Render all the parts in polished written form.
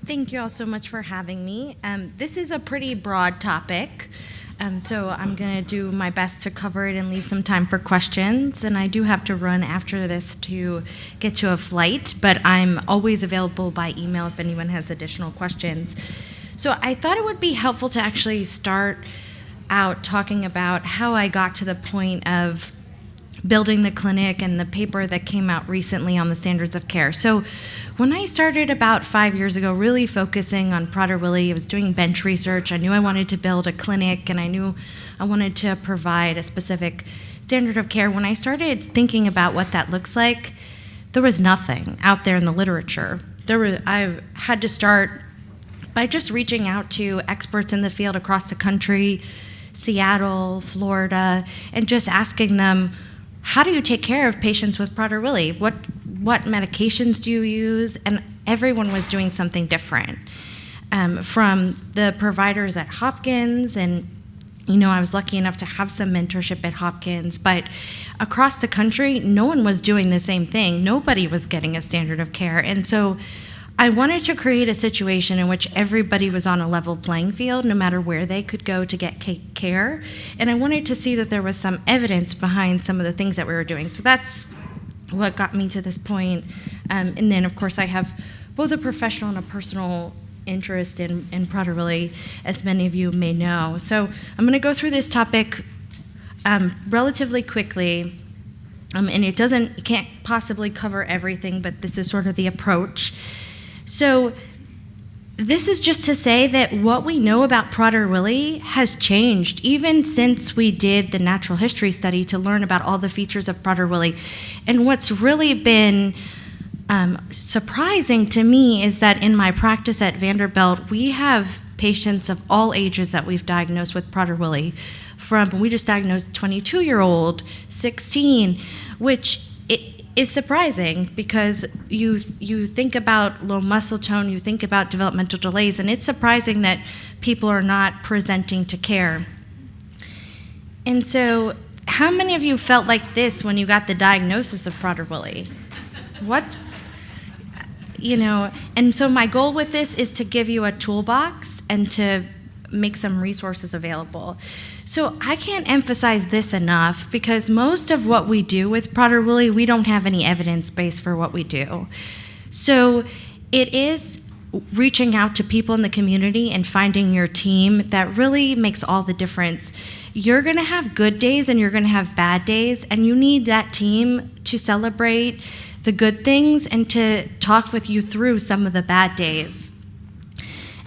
Thank you all so much for having me. This is a pretty broad topic, so I'm going to do my best to cover it and leave some time for questions. And I do have to run after this to get to a flight, but I'm always available by email if anyone has additional questions. So I thought it would be helpful to actually start out talking about how I got to the point of building the clinic and the paper that came out recently on the standards of care. So when I started about 5 years ago, really focusing on Prader-Willi, I was doing bench research. I knew I wanted to build a clinic, and I knew I wanted to provide a specific standard of care. When I started thinking about what that looks like, there was nothing out there in the literature. I had to start by just reaching out to experts in the field across the country, Seattle, Florida, and just asking them, how do you take care of patients with Prader-Willi? What medications do you use? And everyone was doing something different. From the providers at Hopkins, and I was lucky enough to have some mentorship at Hopkins, but across the country, no one was doing the same thing. Nobody was getting a standard of care. And so I wanted to create a situation in which everybody was on a level playing field, no matter where they could go to get care. And I wanted to see that there was some evidence behind some of the things that we were doing. So that's what got me to this point. And then, of course, I have both a professional and a personal interest in Prader-Willi, as many of you may know. So I'm going to go through this topic relatively quickly. And it can't possibly cover everything, but this is sort of the approach. So this is just to say that what we know about Prader-Willi has changed, even since we did the natural history study to learn about all the features of Prader-Willi. And what's really been surprising to me is that in my practice at Vanderbilt, we have patients of all ages that we've diagnosed with Prader-Willi. We just diagnosed 22-year-old, 16, which is surprising because you think about low muscle tone, you think about developmental delays, and it's surprising that people are not presenting to care. And so, how many of you felt like this when you got the diagnosis of Prader-Willi? And so my goal with this is to give you a toolbox and to make some resources available. So I can't emphasize this enough because most of what we do with Prader-Willi, we don't have any evidence base for what we do. So it is reaching out to people in the community and finding your team that really makes all the difference. You're going to have good days and you're going to have bad days, and you need that team to celebrate the good things and to talk with you through some of the bad days.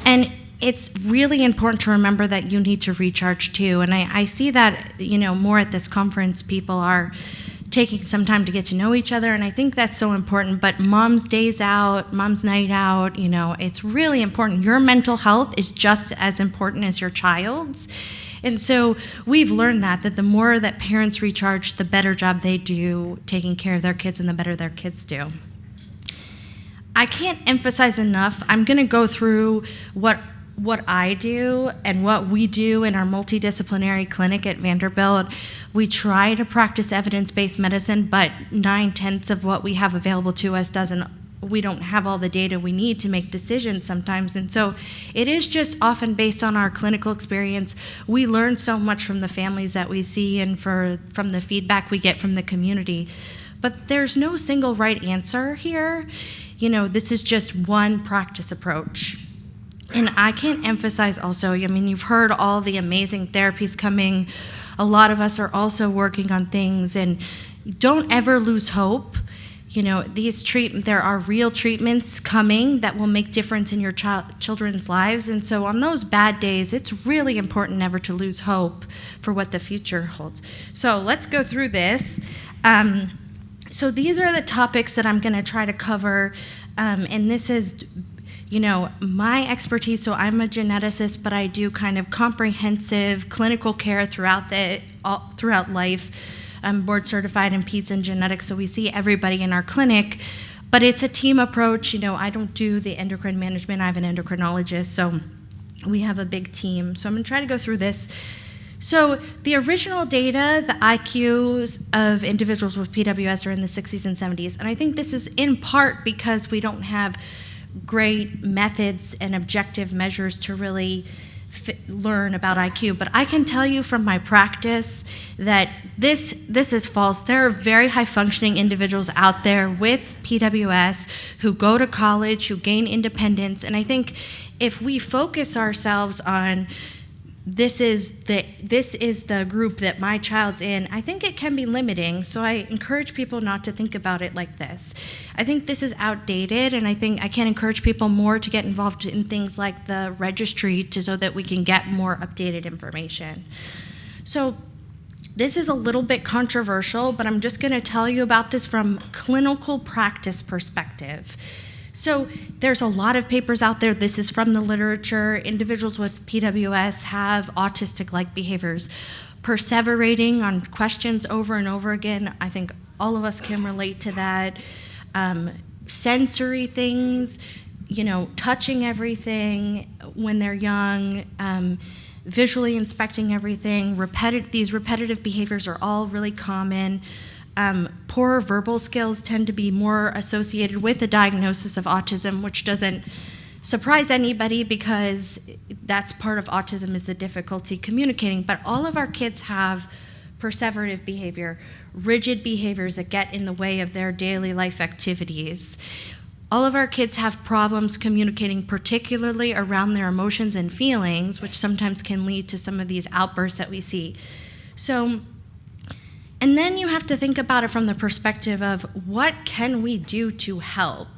And it's really important to remember that you need to recharge too. And I see that, more at this conference, people are taking some time to get to know each other, and I think that's so important. But mom's days out, mom's night out, it's really important. Your mental health is just as important as your child's. And so we've learned that the more that parents recharge, the better job they do taking care of their kids and the better their kids do. I can't emphasize enough, I'm going to go through what I do and what we do in our multidisciplinary clinic at Vanderbilt. We try to practice evidence-based medicine, but 9/10 of what we have available to us we don't have all the data we need to make decisions sometimes. And so it is just often based on our clinical experience. We learn so much from the families that we see and from the feedback we get from the community. But there's no single right answer here. This is just one practice approach. And I can't emphasize also, you've heard all the amazing therapies coming. A lot of us are also working on things, and don't ever lose hope. There are real treatments coming that will make difference in your children's lives. And so on those bad days, it's really important never to lose hope for what the future holds. So let's go through this. So these are the topics that I'm going to try to cover. And this is my expertise. So I'm a geneticist, but I do kind of comprehensive clinical care throughout life. I'm board certified in peds and genetics, so we see everybody in our clinic, but it's a team approach. I don't do the endocrine management. I have an endocrinologist, so we have a big team. So I'm going to try to go through this. So the original data, the IQs of individuals with PWS are in the 60s and 70s, and I think this is in part because we don't have great methods and objective measures to really learn about IQ, but I can tell you from my practice that this is false. There are very high functioning individuals out there with PWS who go to college, who gain independence, and I think if we focus ourselves on this is the group that my child's in, I think it can be limiting. So I encourage people not to think about it like this. I think this is outdated, and I think I can encourage people more to get involved in things like the registry so that we can get more updated information. So this is a little bit controversial, but I'm just going to tell you about this from clinical practice perspective. So there's a lot of papers out there. This is from the literature. Individuals with PWS have autistic-like behaviors. Perseverating on questions over and over again, I think all of us can relate to that. Sensory things, touching everything when they're young, visually inspecting everything. These repetitive behaviors are all really common. Poor verbal skills tend to be more associated with a diagnosis of autism, which doesn't surprise anybody because that's part of autism, is the difficulty communicating. But all of our kids have perseverative behavior, rigid behaviors that get in the way of their daily life activities. All of our kids have problems communicating, particularly around their emotions and feelings, which sometimes can lead to some of these outbursts that we see. And then you have to think about it from the perspective of what can we do to help?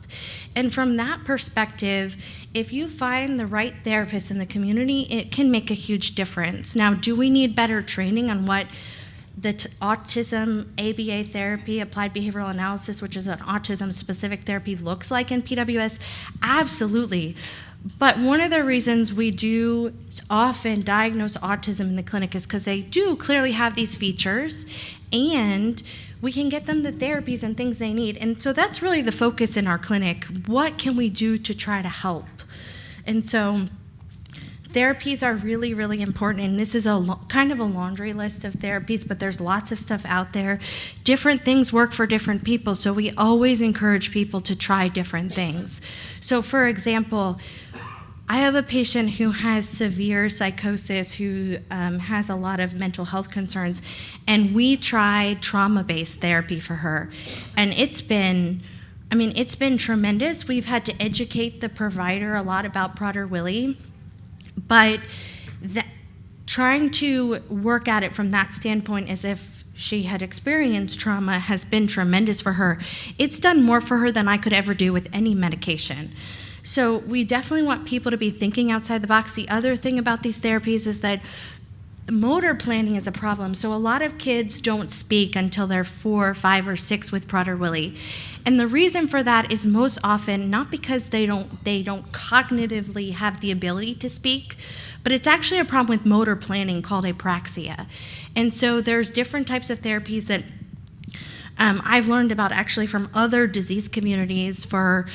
And from that perspective, if you find the right therapist in the community, it can make a huge difference. Now, do we need better training on what the autism ABA therapy, applied behavioral analysis, which is an autism-specific therapy, looks like in PWS? Absolutely. But one of the reasons we do often diagnose autism in the clinic is because they do clearly have these features, and we can get them the therapies and things they need. And so that's really the focus in our clinic. What can we do to try to help? And so therapies are really, really important, and this is kind of a laundry list of therapies, but there's lots of stuff out there. Different things work for different people, so we always encourage people to try different things. So for example, I have a patient who has severe psychosis, who has a lot of mental health concerns, and we tried trauma-based therapy for her, and it's been tremendous. We've had to educate the provider a lot about Prader-Willi, but trying to work at it from that standpoint as if she had experienced trauma has been tremendous for her. It's done more for her than I could ever do with any medication. So we definitely want people to be thinking outside the box. The other thing about these therapies is that motor planning is a problem. So a lot of kids don't speak until they're 4, 5, or 6 with Prader-Willi. And the reason for that is most often not because they don't cognitively have the ability to speak, but it's actually a problem with motor planning called apraxia. And so there's different types of therapies that I've learned about actually from other disease communities for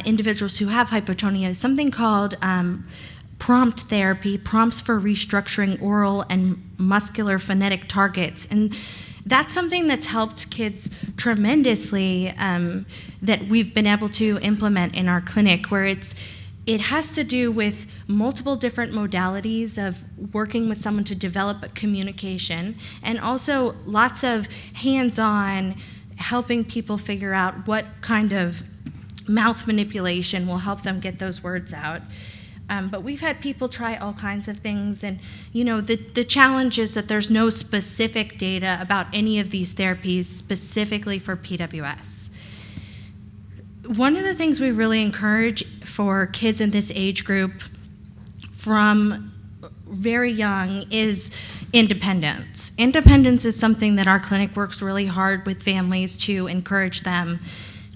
individuals who have hypotonia, something called prompt therapy, prompts for restructuring oral and muscular phonetic targets. And that's something that's helped kids tremendously that we've been able to implement in our clinic, where it has to do with multiple different modalities of working with someone to develop a communication, and also lots of hands-on helping people figure out what kind of mouth manipulation will help them get those words out. But we've had people try all kinds of things, and the challenge is that there's no specific data about any of these therapies specifically for PWS. One of the things we really encourage for kids in this age group from very young is independence. Independence is something that our clinic works really hard with families to encourage them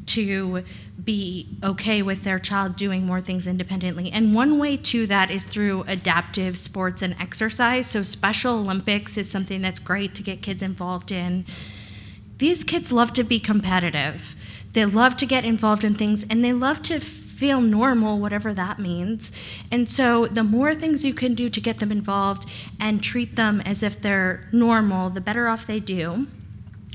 to be okay with their child doing more things independently. And one way to that is through adaptive sports and exercise. So Special Olympics is something that's great to get kids involved in. These kids love to be competitive. They love to get involved in things, and they love to feel normal, whatever that means. And so the more things you can do to get them involved and treat them as if they're normal, the better off they do.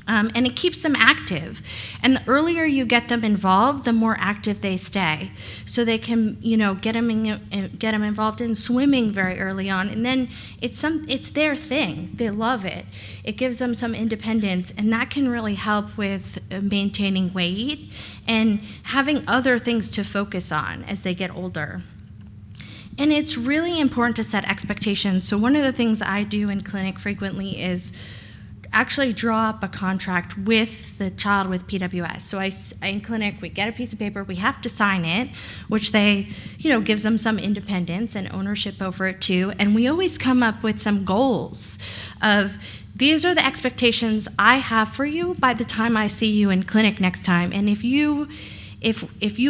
And it keeps them active. And the earlier you get them involved, the more active they stay. So they can, get them involved in swimming very early on, and then it's their thing. They love it. It gives them some independence, and that can really help with maintaining weight and having other things to focus on as they get older. And it's really important to set expectations. So one of the things I do in clinic frequently is actually draw up a contract with the child with PWS. So in clinic, we get a piece of paper, we have to sign it, which gives them some independence and ownership over it too. And we always come up with some goals of, these are the expectations I have for you by the time I see you in clinic next time. And if you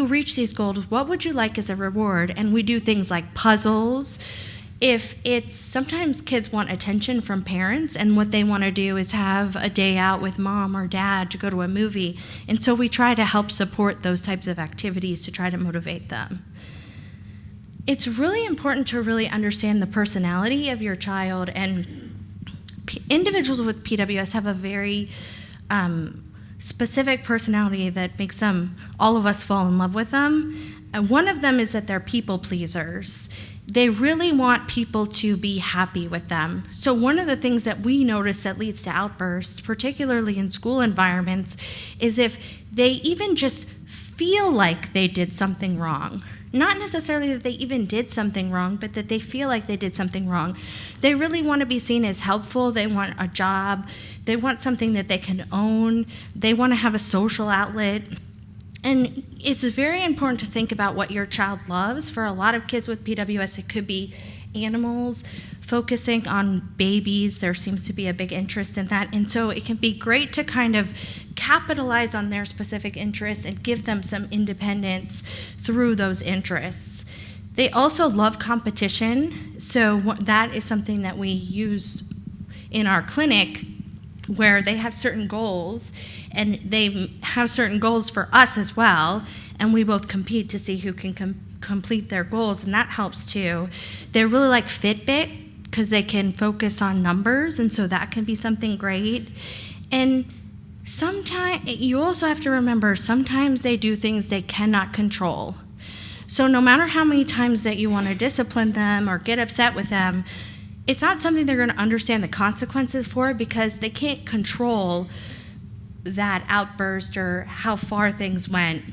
reach these goals, what would you like as a reward? And we do things like puzzles. Sometimes kids want attention from parents, and what they want to do is have a day out with mom or dad to go to a movie. And so we try to help support those types of activities to try to motivate them. It's really important to really understand the personality of your child, and individuals with PWS have a very specific personality that makes all of us fall in love with them. And one of them is that they're people pleasers. They really want people to be happy with them. So one of the things that we notice that leads to outbursts, particularly in school environments, is if they even just feel like they did something wrong. Not necessarily that they even did something wrong, but that they feel like they did something wrong. They really want to be seen as helpful. They want a job. They want something that they can own. They want to have a social outlet. And it's very important to think about what your child loves. For a lot of kids with PWS, it could be animals, focusing on babies. There seems to be a big interest in that. And so it can be great to kind of capitalize on their specific interests and give them some independence through those interests. They also love competition. So that is something that we use in our clinic, where they have certain goals, and they have certain goals for us as well, and we both compete to see who can complete their goals, and that helps too. They really like Fitbit because they can focus on numbers, and so that can be something great. And sometimes you also have to remember, sometimes they do things they cannot control. So no matter how many times that you want to discipline them or get upset with them, it's not something they're going to understand the consequences for, because they can't control that outburst or how far things went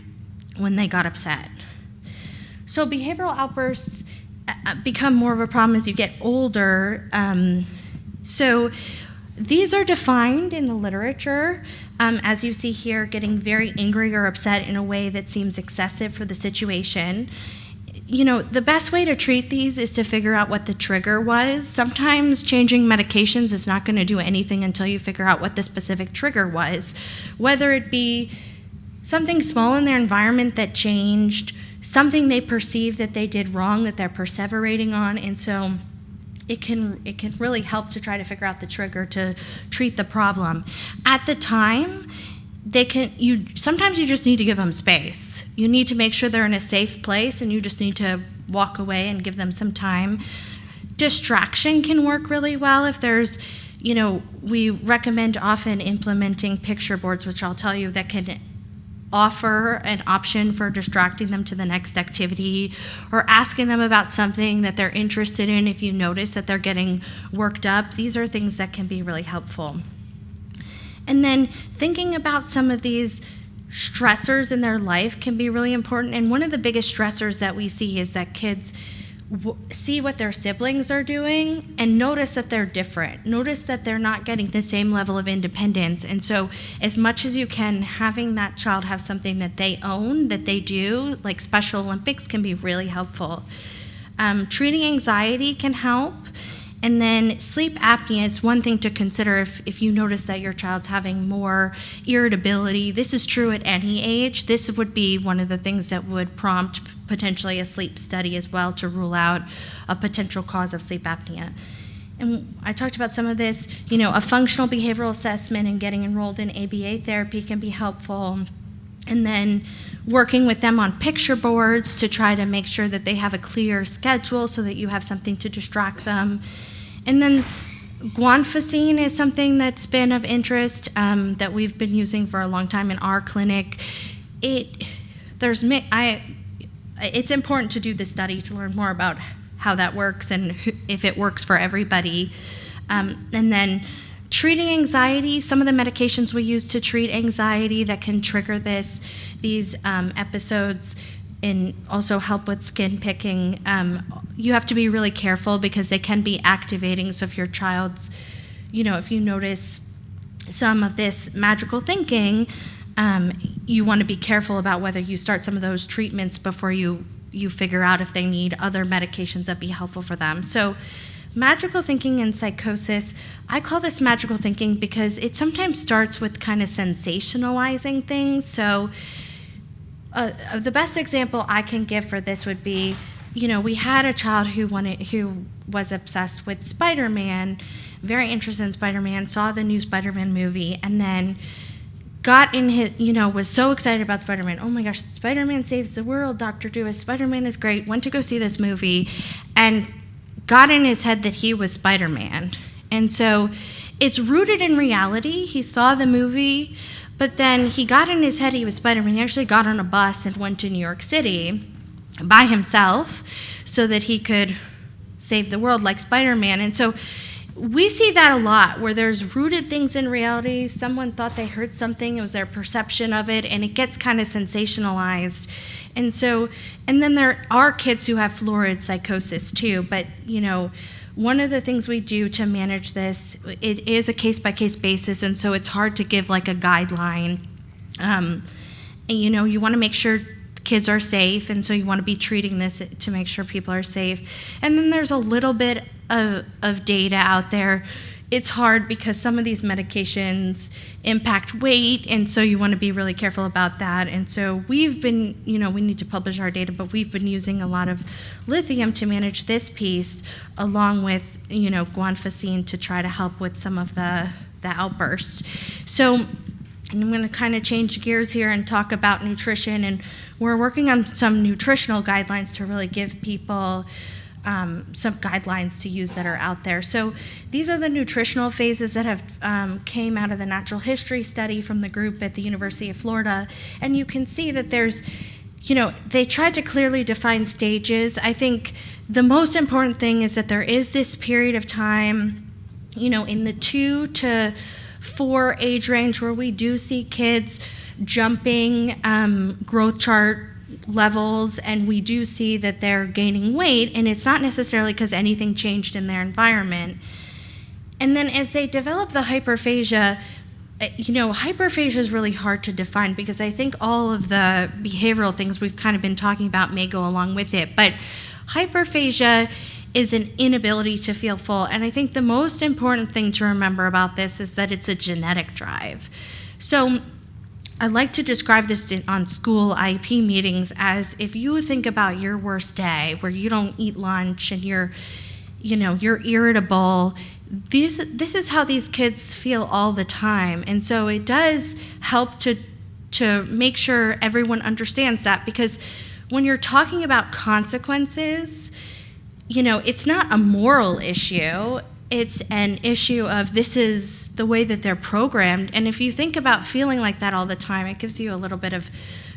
when they got upset. So behavioral outbursts become more of a problem as you get older. So these are defined in the literature, as you see here, getting very angry or upset in a way that seems excessive for the situation. The best way to treat these is to figure out what the trigger was. Sometimes changing medications is not going to do anything until you figure out what the specific trigger was, whether it be something small in their environment that changed, something they perceive that they did wrong that they're perseverating on. And so it can really help to try to figure out the trigger to treat the problem. At the time, sometimes you just need to give them space. You need to make sure they're in a safe place, and you just need to walk away and give them some time. Distraction can work really well if there's, we recommend often implementing picture boards, which I'll tell you, that can offer an option for distracting them to the next activity, or asking them about something that they're interested in if you notice that they're getting worked up. These are things that can be really helpful. And then thinking about some of these stressors in their life can be really important. And one of the biggest stressors that we see is that kids see what their siblings are doing and notice that they're different. Notice that they're not getting the same level of independence. And so as much as you can, having that child have something that they own, that they do, like Special Olympics, can be really helpful. Treating anxiety can help. And then sleep apnea is one thing to consider if you notice that your child's having more irritability. This is true at any age. This would be one of the things that would prompt potentially a sleep study as well, to rule out a potential cause of sleep apnea. And I talked about some of this. A functional behavioral assessment and getting enrolled in ABA therapy can be helpful. And then working with them on picture boards to try to make sure that they have a clear schedule so that you have something to distract them. And then Guanfacine is something that's been of interest that we've been using for a long time in our clinic. It's important to do this study to learn more about how that works and if it works for everybody. And then treating anxiety, some of the medications we use to treat anxiety that can trigger these episodes and also help with skin picking, you have to be really careful because they can be activating. So if your child's, if you notice some of this magical thinking, you want to be careful about whether you start some of those treatments before you figure out if they need other medications that be helpful for them. So magical thinking and psychosis, I call this magical thinking because it sometimes starts with kind of sensationalizing things. So the best example I can give for this would be, we had a child who was obsessed with Spider-Man, very interested in Spider-Man, saw the new Spider-Man movie, and then got in his, was so excited about Spider-Man. Oh my gosh, Spider-Man saves the world, Dr. Duis, Spider-Man is great, went to go see this movie, and got in his head that he was Spider-Man. And so it's rooted in reality. He saw the movie, but then he got in his head he was Spider-Man. He actually got on a bus and went to New York City by himself so that he could save the world like Spider-Man. And so we see that a lot where there's rooted things in reality. Someone thought they heard something, it was their perception of it, and it gets kind of sensationalized. And then there are kids who have florid psychosis too, but one of the things we do to manage this, it is a case-by-case basis, and so it's hard to give like a guideline. And you want to make sure kids are safe, and so you want to be treating this to make sure people are safe. And then there's a little bit of data out there. It's hard because some of these medications impact weight, and so you want to be really careful about that. And so we've been, we need to publish our data, but we've been using a lot of lithium to manage this piece, along with, guanfacine to try to help with some of the outbursts. So I'm going to kind of change gears here and talk about nutrition, and we're working on some nutritional guidelines to really give people some guidelines to use that are out there. So these are the nutritional phases that have came out of the natural history study from the group at the University of Florida. And you can see that there's, they tried to clearly define stages. I think the most important thing is that there is this period of time, in the 2 to 4 age range where we do see kids jumping growth chart levels, and we do see that they're gaining weight, and it's not necessarily because anything changed in their environment. And then as they develop the hyperphagia, hyperphagia is really hard to define because I think all of the behavioral things we've kind of been talking about may go along with it, but hyperphagia is an inability to feel full, and I think the most important thing to remember about this is that it's a genetic drive. So I like to describe this on school IEP meetings as if you think about your worst day where you don't eat lunch and you're irritable. This is how these kids feel all the time. And so it does help to make sure everyone understands that, because when you're talking about consequences, it's not a moral issue. It's an issue of this is the way that they're programmed. And if you think about feeling like that all the time, it gives you a little bit of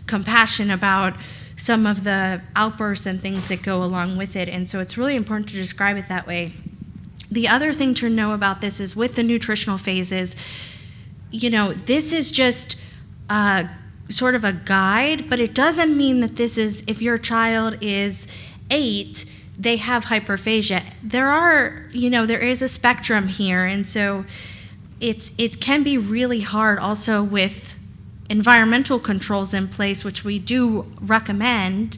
compassion about some of the outbursts and things that go along with it. And so it's really important to describe it that way. The other thing to know about this is with the nutritional phases, this is just sort of a guide, but it doesn't mean that this is, if your child is 8, they have hyperphagia. There is a spectrum here, and so it can be really hard also with environmental controls in place, which we do recommend,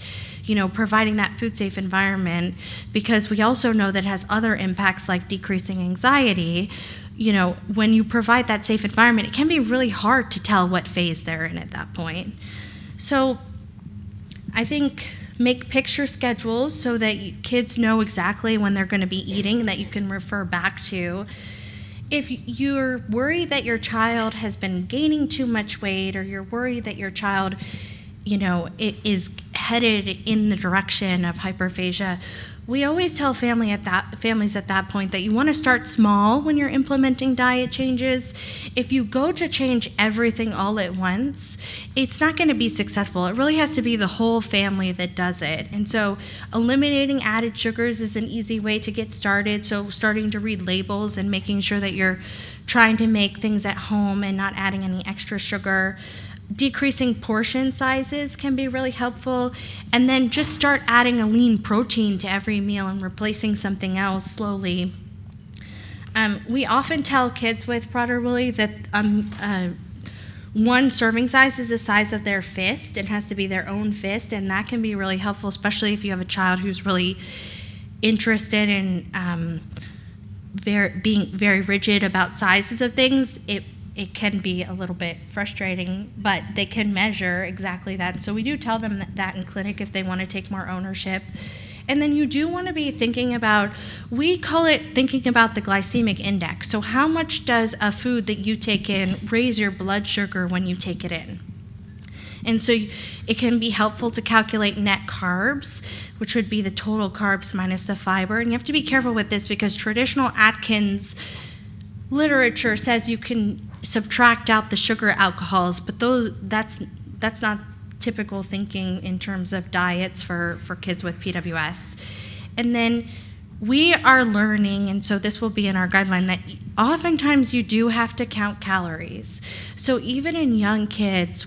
providing that food safe environment, because we also know that it has other impacts like decreasing anxiety. When you provide that safe environment, it can be really hard to tell what phase they're in at that point. So I think make picture schedules so that kids know exactly when they're going to be eating and that you can refer back to. If you're worried that your child has been gaining too much weight, or you're worried that your child it is headed in the direction of hyperphagia, we always tell families at that point that you want to start small when you're implementing diet changes. If you go to change everything all at once, it's not going to be successful. It really has to be the whole family that does it. And so eliminating added sugars is an easy way to get started. So starting to read labels and making sure that you're trying to make things at home and not adding any extra sugar. Decreasing portion sizes can be really helpful, and then just start adding a lean protein to every meal and replacing something else slowly. We often tell kids with Prader-Willi that one serving size is the size of their fist. It has to be their own fist, and that can be really helpful, especially if you have a child who's really interested in being very rigid about sizes of things. It can be a little bit frustrating, but they can measure exactly that. So we do tell them that in clinic if they want to take more ownership. And then you do want to be thinking about, we call it thinking about the glycemic index. So how much does a food that you take in raise your blood sugar when you take it in? And so it can be helpful to calculate net carbs, which would be the total carbs minus the fiber. And you have to be careful with this because traditional Atkins literature says you can subtract out the sugar alcohols, but that's not typical thinking in terms of diets for kids with PWS. And then we are learning, and so this will be in our guideline, that oftentimes you do have to count calories. So even in young kids,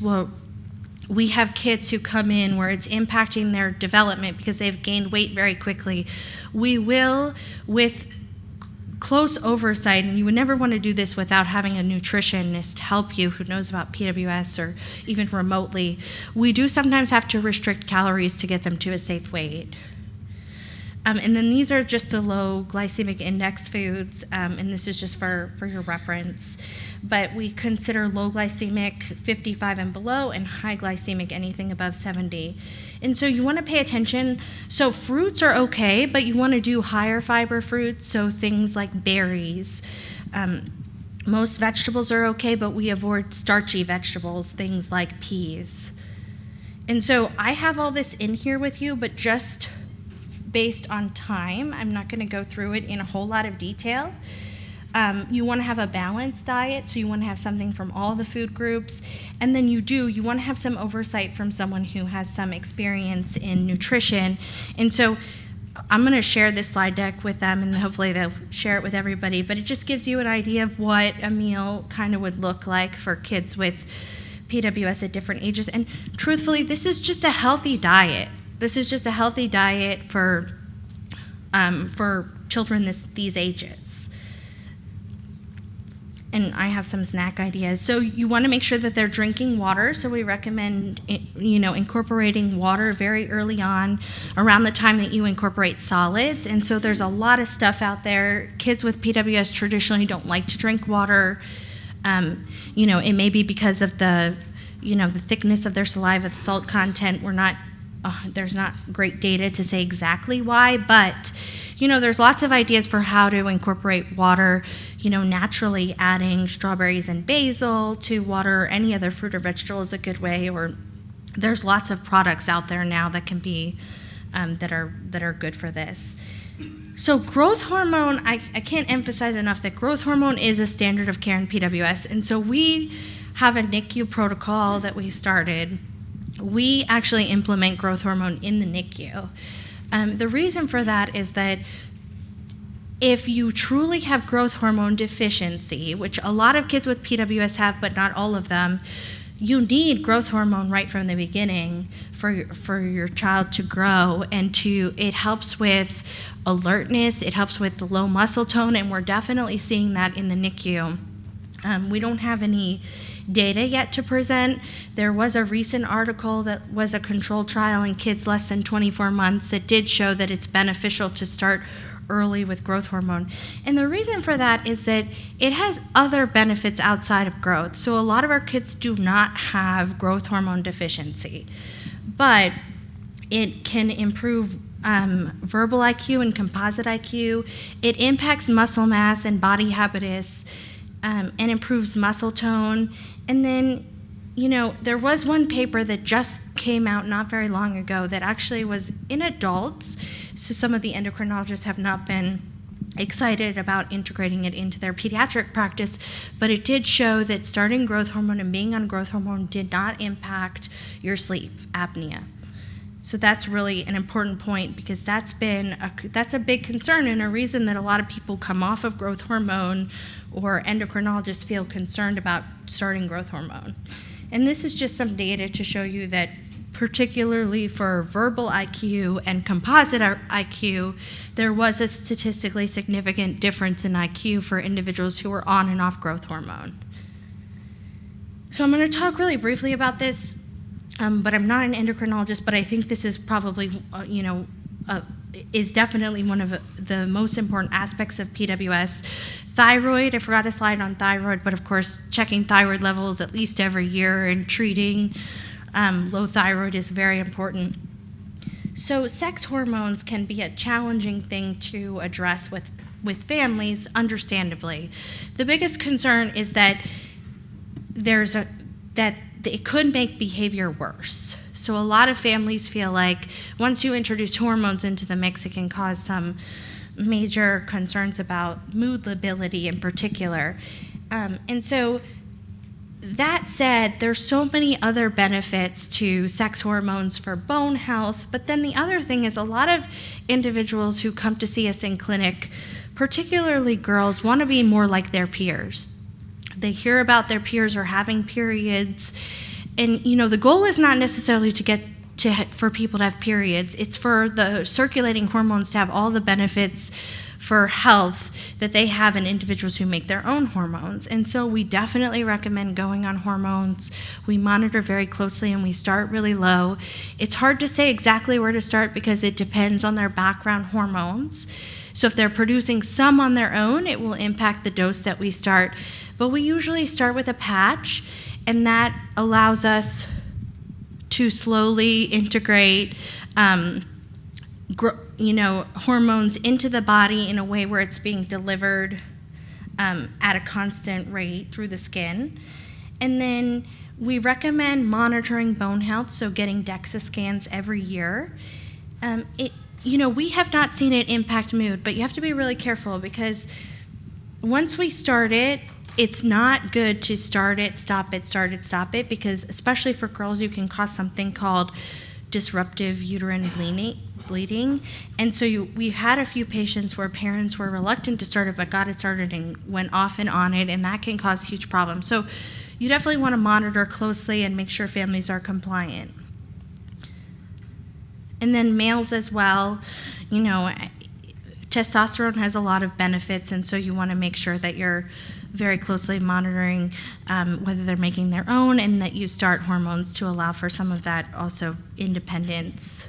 we have kids who come in where it's impacting their development because they've gained weight very quickly. We will, with close oversight, and you would never want to do this without having a nutritionist help you who knows about PWS or even remotely, we do sometimes have to restrict calories to get them to a safe weight. And then these are just the low glycemic index foods, and this is just for your reference. But we consider low glycemic 55 and below, and high glycemic anything above 70. And so you want to pay attention. So fruits are okay, but you want to do higher fiber fruits, so things like berries. Most vegetables are okay, but we avoid starchy vegetables, things like peas. And so I have all this in here with you, but just based on time, I'm not going to go through it in a whole lot of detail. You want to have a balanced diet, so you want to have something from all the food groups. And then you want to have some oversight from someone who has some experience in nutrition. And so I'm going to share this slide deck with them, and hopefully they'll share it with everybody. But it just gives you an idea of what a meal kind of would look like for kids with PWS at different ages. And truthfully, this is just a healthy diet. This is just a healthy diet for children these ages. And I have some snack ideas. So you want to make sure that they're drinking water. So we recommend, incorporating water very early on, around the time that you incorporate solids. And so there's a lot of stuff out there. Kids with PWS traditionally don't like to drink water. It may be because of the thickness of their saliva, the salt content. There's not great data to say exactly why, but there's lots of ideas for how to incorporate water, naturally adding strawberries and basil to water or any other fruit or vegetable is a good way, or there's lots of products out there now that can be, that are good for this. So growth hormone, I can't emphasize enough that growth hormone is a standard of care in PWS, and so we have a NICU protocol that we started. We actually implement growth hormone in the NICU. The reason for that is that if you truly have growth hormone deficiency, which a lot of kids with PWS have, but not all of them, you need growth hormone right from the beginning for your child to grow, and it helps with alertness, it helps with the low muscle tone, and we're definitely seeing that in the NICU. We don't have any data yet to present. There was a recent article that was a controlled trial in kids less than 24 months that did show that it's beneficial to start early with growth hormone. And the reason for that is that it has other benefits outside of growth. So a lot of our kids do not have growth hormone deficiency, but it can improve verbal IQ and composite IQ. It impacts muscle mass and body habitus, and improves muscle tone. And then, there was one paper that just came out not very long ago that actually was in adults, so some of the endocrinologists have not been excited about integrating it into their pediatric practice, but it did show that starting growth hormone and being on growth hormone did not impact your sleep apnea. So that's really an important point, because that's a big concern and a reason that a lot of people come off of growth hormone, or endocrinologists feel concerned about starting growth hormone. And this is just some data to show you that particularly for verbal IQ and composite IQ, there was a statistically significant difference in IQ for individuals who were on and off growth hormone. So I'm going to talk really briefly about this. But I'm not an endocrinologist, but I think this is probably, is definitely one of the most important aspects of PWS. Thyroid, I forgot a slide on thyroid, but of course, checking thyroid levels at least every year and treating low thyroid is very important. So sex hormones can be a challenging thing to address with families, understandably. The biggest concern is that it could make behavior worse. So a lot of families feel like once you introduce hormones into the mix, it can cause some major concerns about mood lability in particular. And so that said, there's so many other benefits to sex hormones for bone health, but then the other thing is a lot of individuals who come to see us in clinic, particularly girls, want to be more like their peers. They hear about their peers are having periods, and the goal is not necessarily for people to have periods. It's for the circulating hormones to have all the benefits for health that they have in individuals who make their own hormones. And so we definitely recommend going on hormones. We monitor very closely and we start really low. It's hard to say exactly where to start because it depends on their background hormones. So if they're producing some on their own, it will impact the dose that we start. But we usually start with a patch, and that allows us to slowly integrate hormones into the body in a way where it's being delivered at a constant rate through the skin. And then we recommend monitoring bone health, so getting DEXA scans every year. We have not seen it impact mood, but you have to be really careful because once we start it, it's not good to start it, stop it, start it, stop it, because especially for girls, you can cause something called disruptive uterine bleeding. And so we've had a few patients where parents were reluctant to start it, but got it started and went off and on it, and that can cause huge problems. So you definitely want to monitor closely and make sure families are compliant. And then males as well, testosterone has a lot of benefits, and so you want to make sure that you're very closely monitoring whether they're making their own, and that you start hormones to allow for some of that also independence.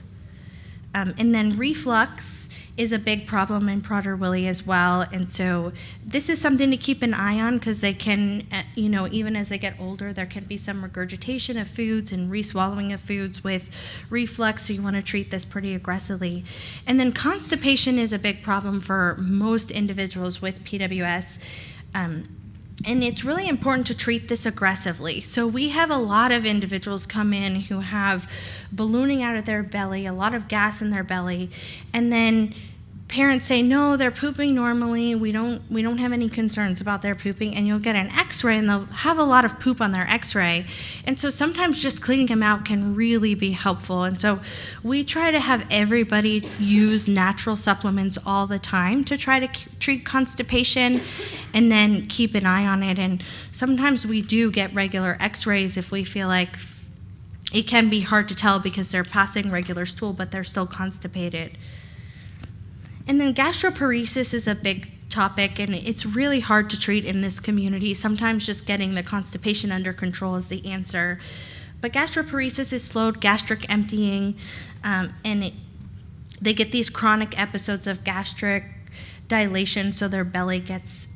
And then reflux is a big problem in Prader-Willi as well, and so this is something to keep an eye on because they can, even as they get older, there can be some regurgitation of foods and re-swallowing of foods with reflux, so you want to treat this pretty aggressively. And then constipation is a big problem for most individuals with PWS. And it's really important to treat this aggressively. So we have a lot of individuals come in who have ballooning out of their belly, a lot of gas in their belly, and then parents say, no, they're pooping normally, we don't have any concerns about their pooping, and you'll get an x-ray and they'll have a lot of poop on their x-ray. And so sometimes just cleaning them out can really be helpful. And so we try to have everybody use natural supplements all the time to try to treat constipation and then keep an eye on it. And sometimes we do get regular x-rays if we feel like it can be hard to tell because they're passing regular stool, but they're still constipated. And then gastroparesis is a big topic, and it's really hard to treat in this community. Sometimes just getting the constipation under control is the answer. But gastroparesis is slowed gastric emptying, and they get these chronic episodes of gastric dilation, so their belly gets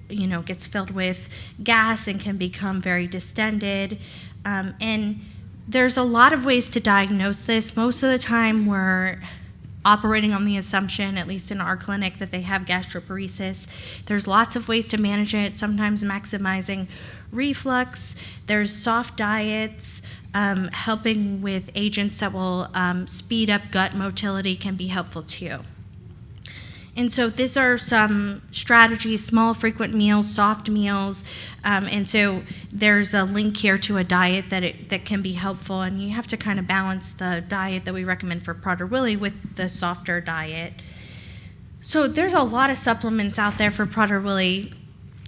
filled with gas and can become very distended. And there's a lot of ways to diagnose this. Most of the time operating on the assumption, at least in our clinic, that they have gastroparesis. There's lots of ways to manage it, sometimes maximizing reflux. There's soft diets, helping with agents that will speed up gut motility can be helpful too. And so these are some strategies: small, frequent meals, soft meals. And so there's a link here to a diet that can be helpful. And you have to kind of balance the diet that we recommend for Prader-Willi with the softer diet. So there's a lot of supplements out there for Prader-Willi.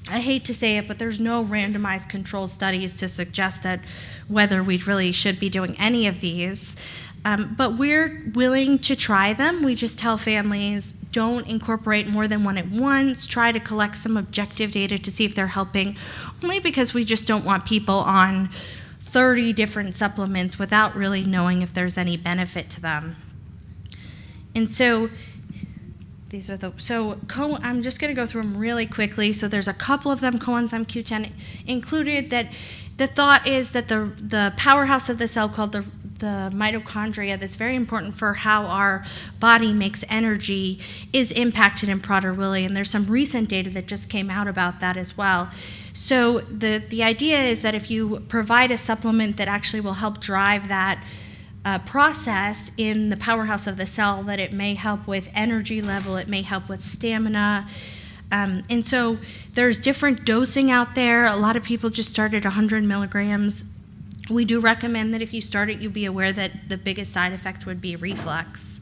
I hate to say it, but there's no randomized control studies to suggest that whether we really should be doing any of these. But we're willing to try them. We just tell families, don't incorporate more than one at once. Try to collect some objective data to see if they're helping, only because we just don't want people on 30 different supplements without really knowing if there's any benefit to them. And so these are I'm just going to go through them really quickly. So there's a couple of them, Coenzyme Q10 included, that the thought is that the powerhouse of the cell called the mitochondria, that's very important for how our body makes energy, is impacted in Prader-Willi, and there's some recent data that just came out about that as well. So the idea is that if you provide a supplement that actually will help drive that process in the powerhouse of the cell, that it may help with energy level, it may help with stamina. And so there's different dosing out there. A lot of people just start at 100 milligrams. We do recommend that if you start it, you be aware that the biggest side effect would be reflux.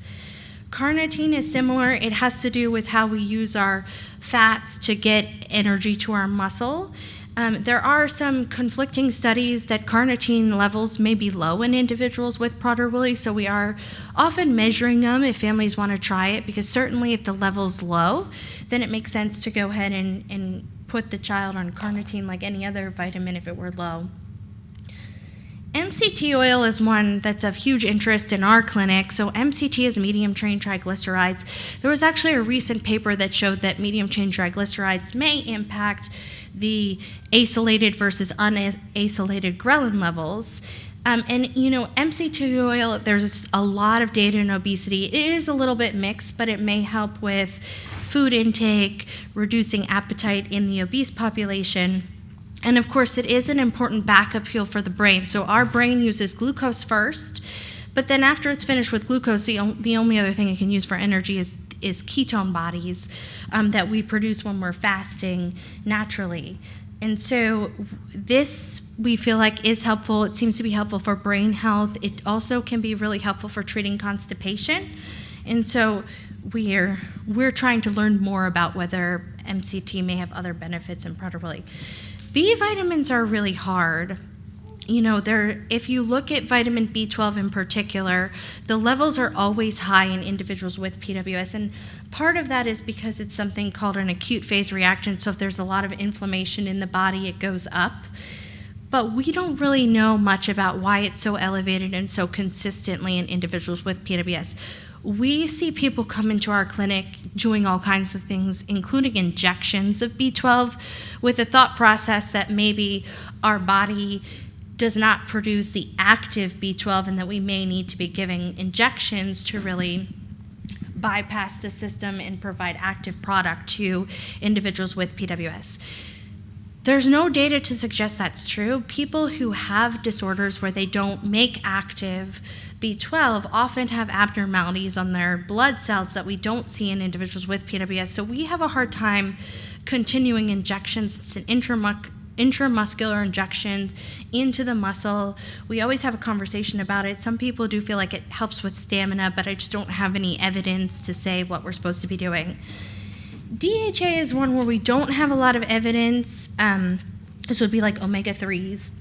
Carnitine is similar. It has to do with how we use our fats to get energy to our muscle. There are some conflicting studies that carnitine levels may be low in individuals with Prader-Willi, so we are often measuring them if families want to try it, because certainly if the level's low, then it makes sense to go ahead and put the child on carnitine like any other vitamin if it were low. MCT oil is one that's of huge interest in our clinic. So MCT is medium-chain triglycerides. There was actually a recent paper that showed that medium-chain triglycerides may impact the acylated versus unacylated ghrelin levels. And you know, MCT oil, there's a lot of data in obesity. It is a little bit mixed, but it may help with food intake, reducing appetite in the obese population. And of course, it is an important backup fuel for the brain. So our brain uses glucose first, but then after it's finished with glucose, the only other thing it can use for energy is ketone bodies that we produce when we're fasting naturally. And so this, we feel like, is helpful. It seems to be helpful for brain health. It also can be really helpful for treating constipation. And so we're trying to learn more about whether MCT may have other benefits in Prader-Willi. B vitamins are really hard. You know, if you look at vitamin B12 in particular, the levels are always high in individuals with PWS, and part of that is because it's something called an acute phase reaction. So if there's a lot of inflammation in the body, it goes up. But we don't really know much about why it's so elevated and so consistently in individuals with PWS. We see people come into our clinic doing all kinds of things, including injections of B12, with a thought process that maybe our body does not produce the active B12 and that we may need to be giving injections to really bypass the system and provide active product to individuals with PWS. There's no data to suggest that's true. People who have disorders where they don't make active B12 often have abnormalities on their blood cells that we don't see in individuals with PWS. So we have a hard time continuing injections. It's an intramuscular injection into the muscle. We always have a conversation about it. Some people do feel like it helps with stamina, but I just don't have any evidence to say what we're supposed to be doing. DHA is one where we don't have a lot of evidence. This would be like omega-3s.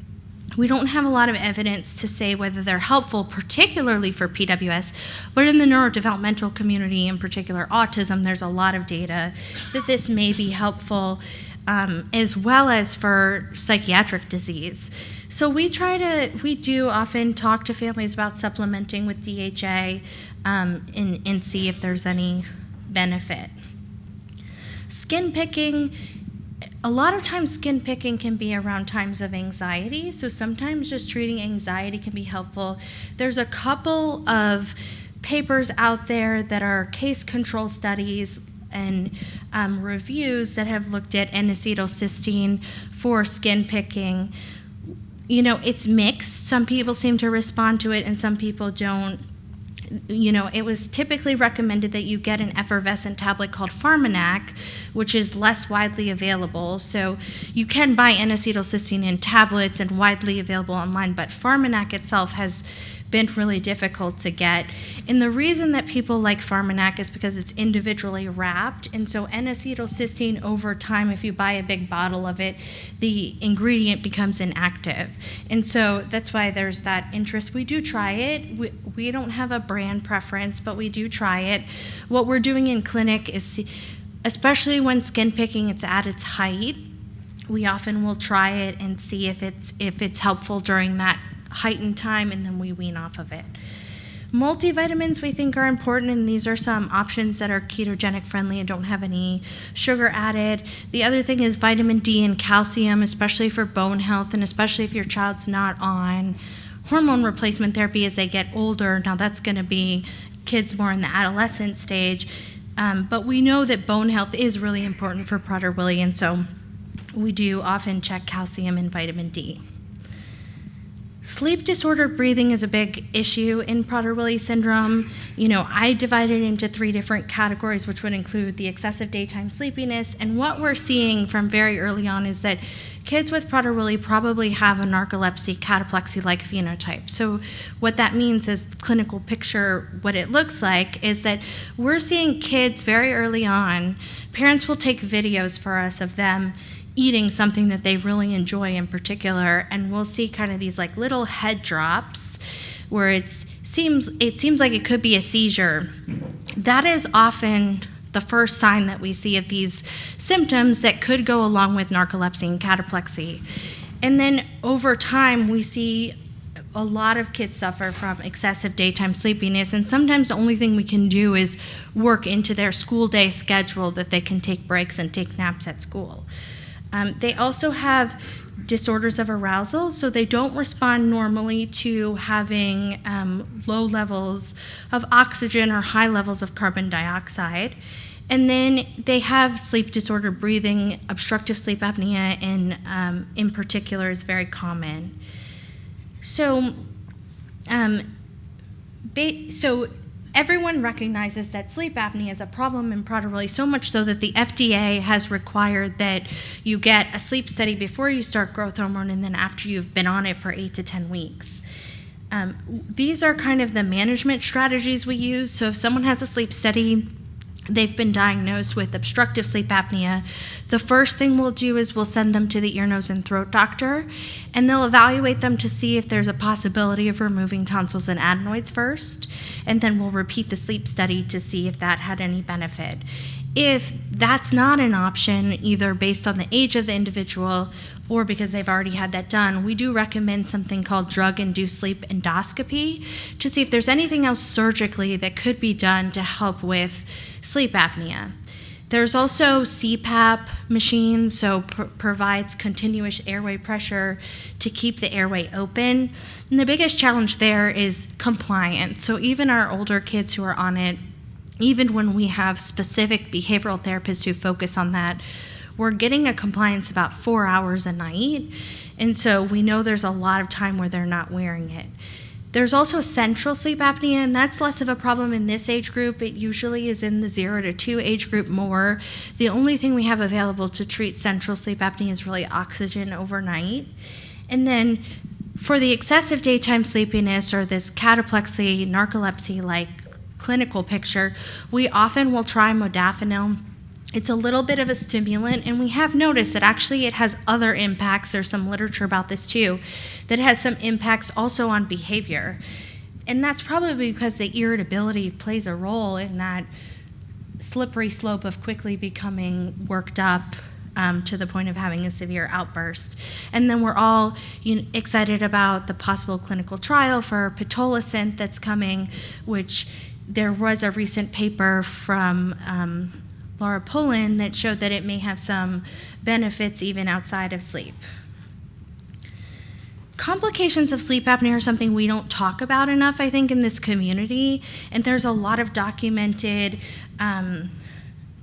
We don't have a lot of evidence to say whether they're helpful, particularly for PWS, but in the neurodevelopmental community, in particular autism, there's a lot of data that this may be helpful, as well as for psychiatric disease. So we do often talk to families about supplementing with DHA and see if there's any benefit. Skin picking. A lot of times skin picking can be around times of anxiety, so sometimes just treating anxiety can be helpful. There's a couple of papers out there that are case control studies and reviews that have looked at N-acetylcysteine for skin picking. It's mixed. Some people seem to respond to it and some people don't. It was typically recommended that you get an effervescent tablet called Pharmanac, which is less widely available. So you can buy N-acetylcysteine in tablets and widely available online, but Pharmanac itself has been really difficult to get. And the reason that people like Pharmanac is because it's individually wrapped, and so N-acetylcysteine over time, if you buy a big bottle of it, the ingredient becomes inactive. And so that's why there's that interest. We do try it. We don't have a brand preference, but we do try it. What we're doing in clinic is, especially when skin picking it's at its height, we often will try it and see if it's helpful during that heightened time, and then we wean off of it. Multivitamins we think are important, and these are some options that are ketogenic friendly and don't have any sugar added. The other thing is vitamin D and calcium, especially for bone health, and especially if your child's not on hormone replacement therapy as they get older. Now that's going to be kids more in the adolescent stage, but we know that bone health is really important for Prader-Willi, and so we do often check calcium and vitamin D. Sleep disordered breathing is a big issue in Prader-Willi syndrome. I divide it into 3 different categories, which would include the excessive daytime sleepiness. And what we're seeing from very early on is that kids with Prader-Willi probably have a narcolepsy, cataplexy-like phenotype. So what that means is clinical picture, what it looks like is that we're seeing kids very early on. Parents will take videos for us of them eating something that they really enjoy in particular, and we'll see kind of these like little head drops where it seems like it could be a seizure. That is often the first sign that we see of these symptoms that could go along with narcolepsy and cataplexy. And then over time, we see a lot of kids suffer from excessive daytime sleepiness, and sometimes the only thing we can do is work into their school day schedule that they can take breaks and take naps at school. They also have disorders of arousal, so they don't respond normally to having low levels of oxygen or high levels of carbon dioxide. And then they have sleep disordered breathing. Obstructive sleep apnea in particular is very common. So everyone recognizes that sleep apnea is a problem in Prader-Willi, so much so that the FDA has required that you get a sleep study before you start growth hormone and then after you've been on it for 8 to 10 weeks. These are kind of the management strategies we use. So if someone has a sleep study, they've been diagnosed with obstructive sleep apnea, the first thing we'll do is we'll send them to the ear, nose, and throat doctor, and they'll evaluate them to see if there's a possibility of removing tonsils and adenoids first, and then we'll repeat the sleep study to see if that had any benefit. If that's not an option, either based on the age of the individual or because they've already had that done, we do recommend something called drug-induced sleep endoscopy to see if there's anything else surgically that could be done to help with sleep apnea. There's also CPAP machines, so provides continuous airway pressure to keep the airway open. And the biggest challenge there is compliance. So even our older kids who are on it, even when we have specific behavioral therapists who focus on that, we're getting a compliance about 4 hours a night. And so we know there's a lot of time where they're not wearing it. There's also central sleep apnea, and that's less of a problem in this age group. It usually is in the 0 to 2 age group more. The only thing we have available to treat central sleep apnea is really oxygen overnight. And then for the excessive daytime sleepiness or this cataplexy, narcolepsy-like clinical picture, we often will try modafinil. It's a little bit of a stimulant, and we have noticed that actually it has other impacts. There's some literature about this too, that has some impacts also on behavior. And that's probably because the irritability plays a role in that slippery slope of quickly becoming worked up to the point of having a severe outburst. And then we're all excited about the possible clinical trial for pitolisant that's coming, which there was a recent paper from Laura Pullen that showed that it may have some benefits even outside of sleep. Complications of sleep apnea are something we don't talk about enough, I think, in this community. And there's a lot of documented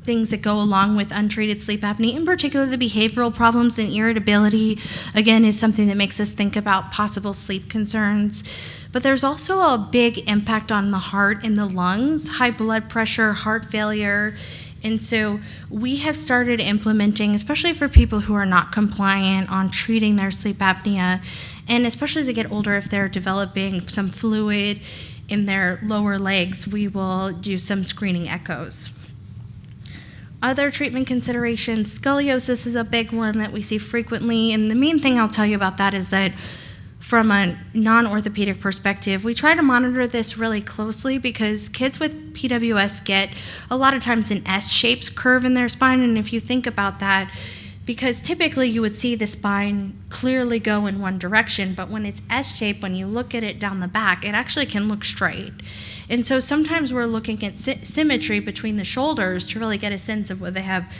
things that go along with untreated sleep apnea, in particular the behavioral problems and irritability, again, is something that makes us think about possible sleep concerns. But there's also a big impact on the heart and the lungs, high blood pressure, heart failure. And so we have started implementing, especially for people who are not compliant on treating their sleep apnea, and especially as they get older, if they're developing some fluid in their lower legs, we will do some screening echoes. Other treatment considerations, scoliosis is a big one that we see frequently, and the main thing I'll tell you about that is that from a non-orthopedic perspective, we try to monitor this really closely because kids with PWS get a lot of times an S-shaped curve in their spine, and if you think about that, because typically you would see the spine clearly go in one direction, but when it's S-shaped, when you look at it down the back, it actually can look straight. And so sometimes we're looking at symmetry between the shoulders to really get a sense of whether they have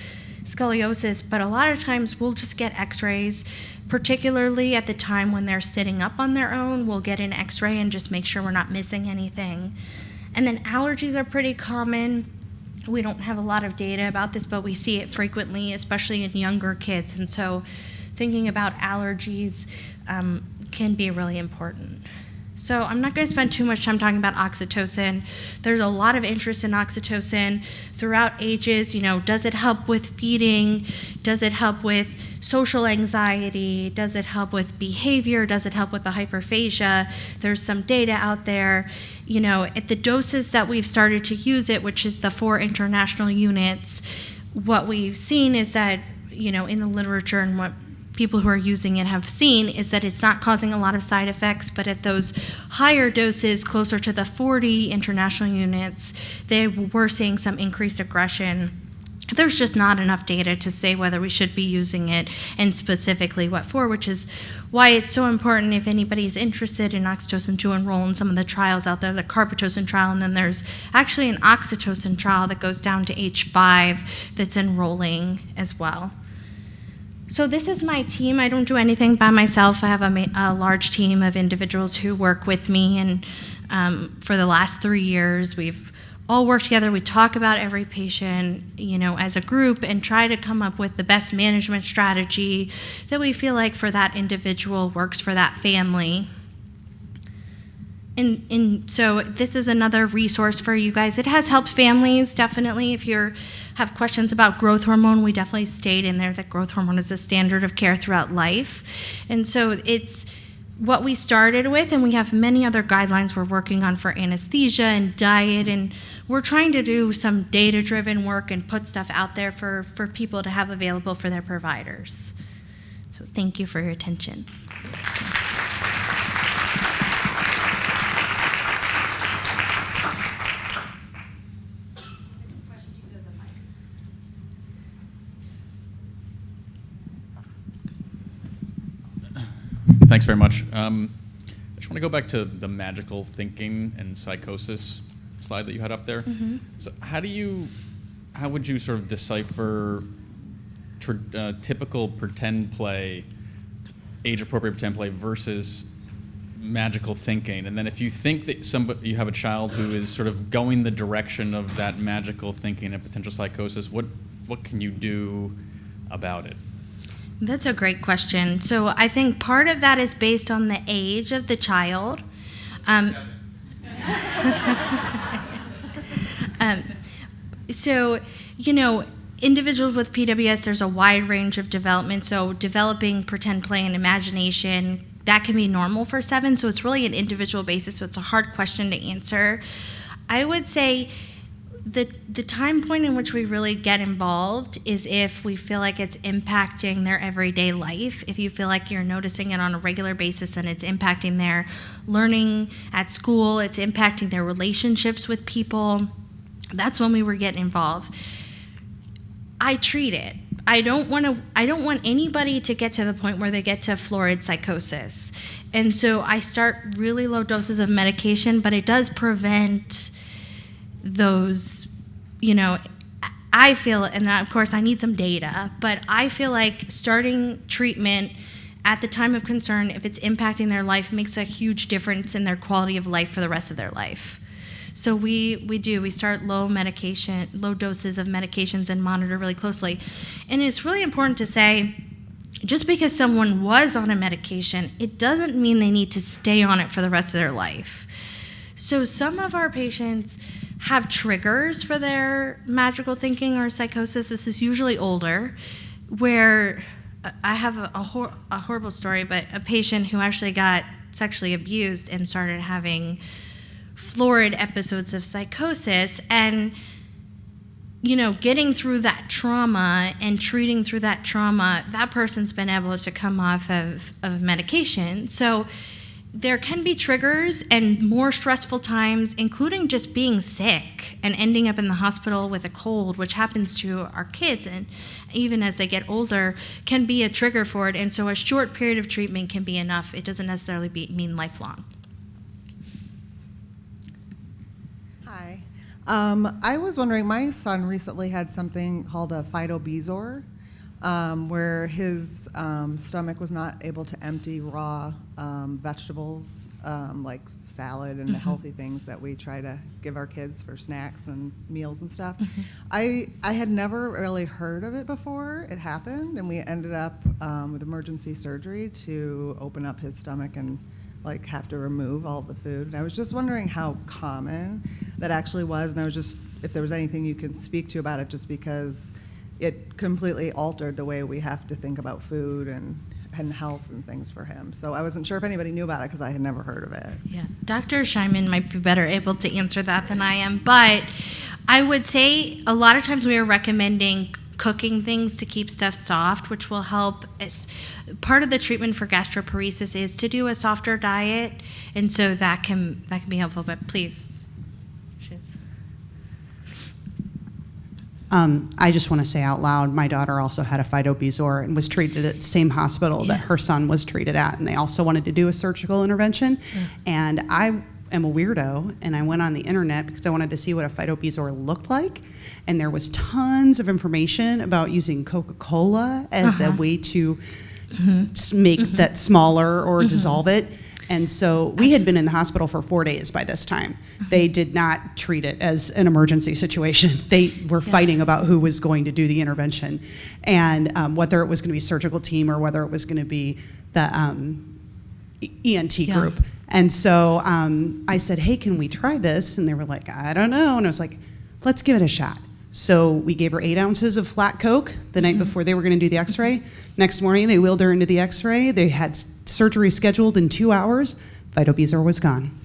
scoliosis, but a lot of times we'll just get x-rays, particularly at the time when they're sitting up on their own. We'll get an x-ray and just make sure we're not missing anything. And then allergies are pretty common. We don't have a lot of data about this, but we see it frequently, especially in younger kids. And so thinking about allergies can be really important. So I'm not going to spend too much time talking about oxytocin. There's a lot of interest in oxytocin throughout ages. You know, does it help with feeding? Does it help with social anxiety? Does it help with behavior? Does it help with the hyperphagia? There's some data out there. You know, at the doses that we've started to use it, which is the 4 international units, what we've seen is that, you know, in the literature and what people who are using it have seen is that it's not causing a lot of side effects, but at those higher doses, closer to the 40 international units, they were seeing some increased aggression. There's just not enough data to say whether we should be using it and specifically what for, which is why it's so important if anybody's interested in oxytocin to enroll in some of the trials out there, the carbetocin trial, and then there's actually an oxytocin trial that goes down to age 5 that's enrolling as well. So this is my team. I don't do anything by myself. I have a large team of individuals who work with me, and for the last 3 years, we've all worked together. We talk about every patient, you know, as a group and try to come up with the best management strategy that we feel like for that individual works for that family. And so this is another resource for you guys. It has helped families, definitely. If you have questions about growth hormone, we definitely stayed in there that growth hormone is a standard of care throughout life. And so it's what we started with, and we have many other guidelines we're working on for anesthesia and diet, and we're trying to do some data-driven work and put stuff out there for people to have available for their providers. So thank you for your attention. Thanks very much. I just want to go back to the magical thinking and psychosis slide that you had up there. Mm-hmm. So how would you sort of decipher typical pretend play, age-appropriate pretend play versus magical thinking? And then if you think that you have a child who is sort of going the direction of that magical thinking and potential psychosis, what can you do about it? That's a great question. So I think part of that is based on the age of the child. So, you know, individuals with PWS, there's a wide range of development. So developing pretend play and imagination, that can be normal for 7. So it's really an individual basis. So it's a hard question to answer. I would say the time point in which we really get involved is if we feel like it's impacting their everyday life. If you feel like you're noticing it on a regular basis and it's impacting their learning at school, it's impacting their relationships with people, that's when we were getting involved. I treat it. I don't want anybody to get to the point where they get to florid psychosis. And so I start really low doses of medication, but it does prevent those, you know, I feel, and of course I need some data, but I feel like starting treatment at the time of concern, if it's impacting their life, makes a huge difference in their quality of life for the rest of their life. So we start low doses of medications and monitor really closely. And it's really important to say, just because someone was on a medication, it doesn't mean they need to stay on it for the rest of their life. So some of our patients have triggers for their magical thinking or psychosis. This is usually older, where I have a horrible story, but a patient who actually got sexually abused and started having florid episodes of psychosis, and getting through that trauma and treating through that trauma, that person's been able to come off of medication. So there can be triggers and more stressful times, including just being sick and ending up in the hospital with a cold, which happens to our kids, and even as they get older, can be a trigger for it. And so a short period of treatment can be enough. It doesn't necessarily mean lifelong. Hi. I was wondering, my son recently had something called a phytobezor, where his stomach was not able to empty raw vegetables, like salad and the healthy things that we try to give our kids for snacks and meals and stuff. I had never really heard of it before it happened, and we ended up with emergency surgery to open up his stomach and have to remove all the food. And I was just wondering how common that actually was, and I was just, if there was anything you can speak to about it, just because it completely altered the way we have to think about food and health and things for him. So I wasn't sure if anybody knew about it because I had never heard of it. Yeah, Dr. Scheinman might be better able to answer that than I am, but I would say a lot of times we are recommending cooking things to keep stuff soft, which will help. Part of the treatment for gastroparesis is to do a softer diet, and so that can be helpful. But please, I just want to say out loud, my daughter also had a phytobezor and was treated at the same hospital that her son was treated at, and they also wanted to do a surgical intervention. And I am a weirdo, and I went on the internet because I wanted to see what a phytobezor looked like, and there was tons of information about using Coca-Cola as a way to make that smaller or dissolve it. And so we had been in the hospital for 4 days by this time. They did not treat it as an emergency situation. They were fighting about who was going to do the intervention, and whether it was going to be surgical team or whether it was going to be the ENT group. And so I said, hey, can we try this? And they were like, I don't know. And I was like, let's give it a shot. So we gave her 8 ounces of flat Coke the night before they were going to do the x-ray. Next morning, they wheeled her into the x-ray. They had surgery scheduled in 2 hours. Phytobezor was gone.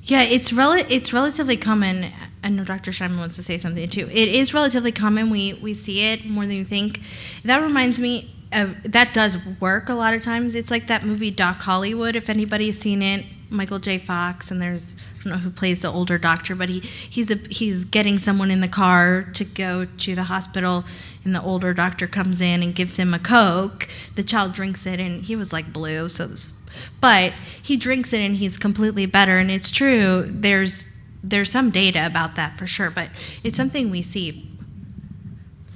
Yeah, it's relatively common. I know Dr. Scheinman wants to say something too. It is relatively common. We see it more than you think. That reminds me of, that does work a lot of times. It's like that movie Doc Hollywood, if anybody's seen it. Michael J. Fox, and there's, I don't know who plays the older doctor, but he's getting someone in the car to go to the hospital, and the older doctor comes in and gives him a Coke. The child drinks it, and he was like blue, but he drinks it and he's completely better. And it's true, there's some data about that for sure, but it's something we see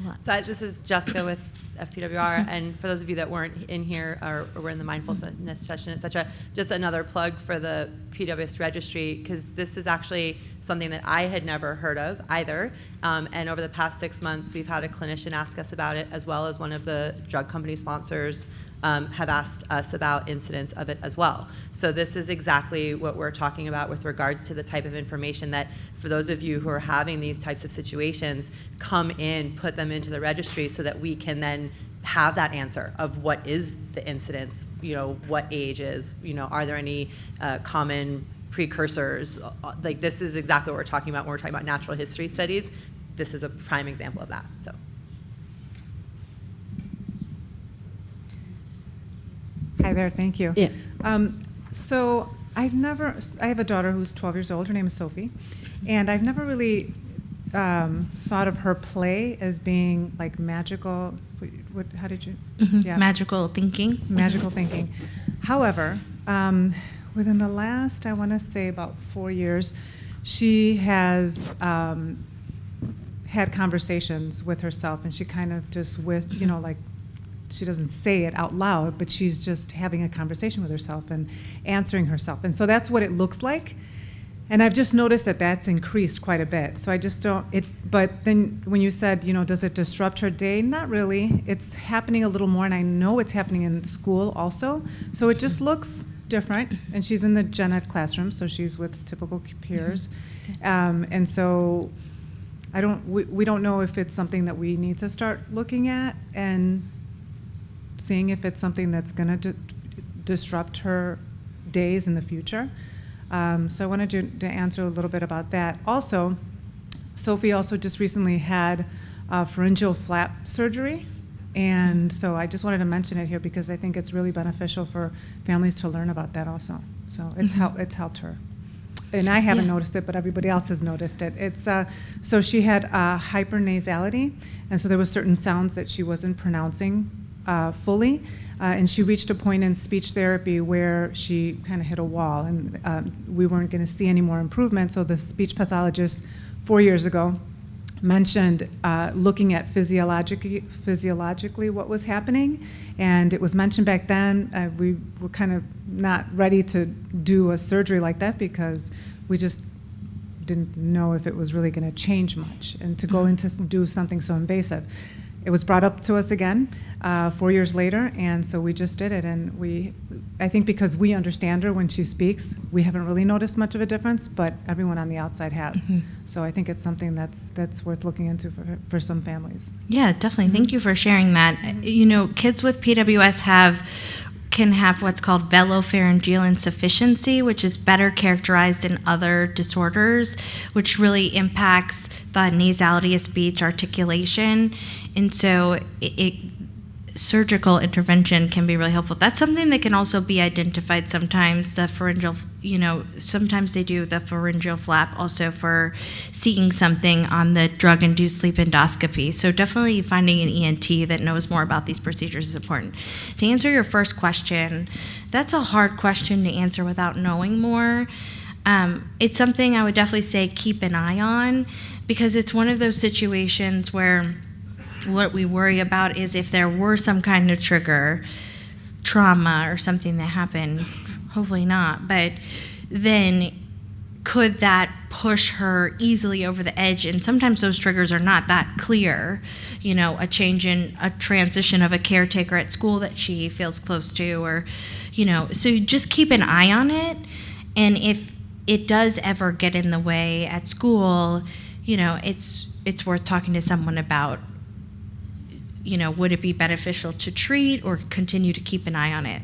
a lot. So this is Jessica with FPWR, and for those of you that weren't in here or were in the mindfulness session, etc., just another plug for the PWS registry, because this is actually something that I had never heard of either. And over the past 6 months, we've had a clinician ask us about it, as well as one of the drug company sponsors have asked us about incidents of it as well. So this is exactly what we're talking about with regards to the type of information that, for those of you who are having these types of situations, come in, put them into the registry so that we can then have that answer of what is the incidence, what age is, are there any common precursors? Like, this is exactly what we're talking about when we're talking about natural history studies. This is a prime example of that. So. Hi there, thank you. Yeah. So I have a daughter who's 12 years old. Her name is Sophie, and I've never really thought of her play as being like magical. How did you? Yeah. Magical thinking. Magical thinking. However, within the last, I want to say about 4 years, she has had conversations with herself, and she kind of just she doesn't say it out loud, but she's just having a conversation with herself and answering herself. And so that's what it looks like. And I've just noticed that that's increased quite a bit. So I just don't, but then when you said, does it disrupt her day? Not really. It's happening a little more, and I know it's happening in school also. So it just looks different. And she's in the gen ed classroom, so she's with typical peers. And so we don't know if it's something that we need to start looking at and seeing if it's something that's going to disrupt her days in the future. So I wanted to answer a little bit about that. Also, Sophie also just recently had pharyngeal flap surgery, and so I just wanted to mention it here because I think it's really beneficial for families to learn about that also. So it's helped her. And I haven't noticed it, but everybody else has noticed it. It's so she had hypernasality, and so there were certain sounds that she wasn't pronouncing fully. And she reached a point in speech therapy where she kind of hit a wall, and we weren't going to see any more improvement. So the speech pathologist 4 years ago mentioned looking at physiologically what was happening, and it was mentioned back then. We were kind of not ready to do a surgery like that because we just didn't know if it was really going to change much, and to go into do something so invasive. It was brought up to us again 4 years later, and so we just did it. And I think because we understand her when she speaks, we haven't really noticed much of a difference, but everyone on the outside has. Mm-hmm. So I think it's something that's worth looking into for some families. Yeah, definitely. Mm-hmm. Thank you for sharing that. Mm-hmm. Kids with PWS can have what's called velopharyngeal insufficiency, which is better characterized in other disorders, which really impacts the nasality of speech, articulation, and so surgical intervention can be really helpful. That's something that can also be identified sometimes. The pharyngeal, sometimes they do the pharyngeal flap also for seeing something on the drug-induced sleep endoscopy. So definitely finding an ENT that knows more about these procedures is important. To answer your first question, that's a hard question to answer without knowing more. It's something I would definitely say keep an eye on, because it's one of those situations where what we worry about is if there were some kind of trigger, trauma or something that happened, hopefully not, but then could that push her easily over the edge? And sometimes those triggers are not that clear, a transition of a caretaker at school that she feels close to, or, so just keep an eye on it. And if it does ever get in the way at school, it's worth talking to someone about, would it be beneficial to treat or continue to keep an eye on it?